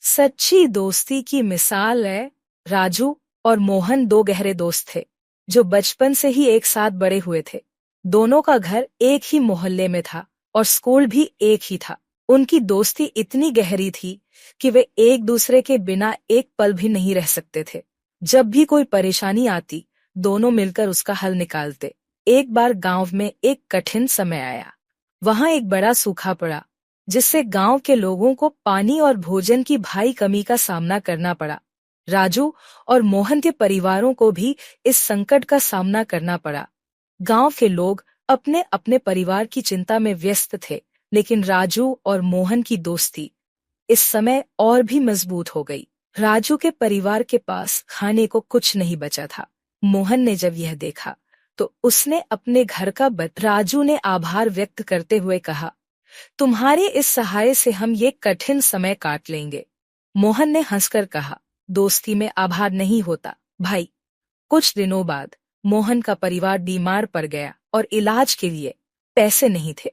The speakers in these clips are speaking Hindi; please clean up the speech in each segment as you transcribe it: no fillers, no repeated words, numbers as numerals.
सच्ची दोस्ती की मिसाल है। राजू और मोहन दो गहरे दोस्त थे जो बचपन से ही एक साथ बड़े हुए थे। दोनों का घर एक ही मोहल्ले में था और स्कूल भी एक ही था। उनकी दोस्ती इतनी गहरी थी कि वे एक दूसरे के बिना एक पल भी नहीं रह सकते थे। जब भी कोई परेशानी आती, दोनों मिलकर उसका हल निकालते। एक बार गांव में एक कठिन समय आया। वहां एक बड़ा सूखा पड़ा, जिससे गांव के लोगों को पानी और भोजन की भारी कमी का सामना करना पड़ा। राजू और मोहन के परिवारों को भी इस संकट का सामना करना पड़ा। गांव के लोग अपने अपने परिवार की चिंता में व्यस्त थे, लेकिन राजू और मोहन की दोस्ती इस समय और भी मजबूत हो गई। राजू के परिवार के पास खाने को कुछ नहीं बचा था। मोहन ने जब यह देखा तो उसने अपने घर का राजू ने आभार व्यक्त करते हुए कहा, तुम्हारे इस सहाय से हम ये कठिन समय काट लेंगे। मोहन ने हंसकर कहा, दोस्ती में आभार नहीं होता भाई। कुछ दिनों बाद मोहन का परिवार बीमार पड़ गया और इलाज के लिए पैसे नहीं थे।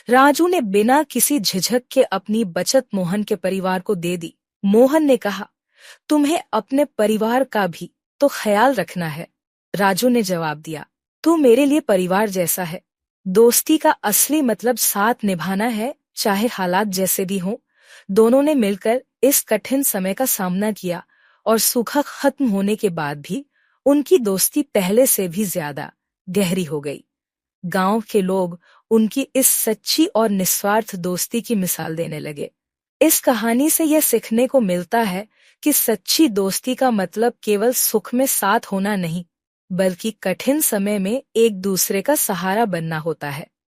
राजू ने बिना किसी झिझक के अपनी बचत मोहन के परिवार को दे दी। मोहन ने कहा, तुम्हें अपने परिवार का भी तो ख्याल रखना है। राजू ने जवाब दिया, तू मेरे लिए परिवार जैसा है। दोस्ती का असली मतलब साथ निभाना है, चाहे हालात जैसे भी हों। दोनों ने मिलकर इस कठिन समय का सामना किया और सूखा खत्म होने के बाद भी उनकी दोस्ती पहले से भी ज्यादा गहरी हो गई। गांव के लोग उनकी इस सच्ची और निस्वार्थ दोस्ती की मिसाल देने लगे। इस कहानी से यह सीखने को मिलता है कि सच्ची दोस्ती का मतलब केवल सुख में साथ होना नहीं, बल्कि कठिन समय में एक दूसरे का सहारा बनना होता है।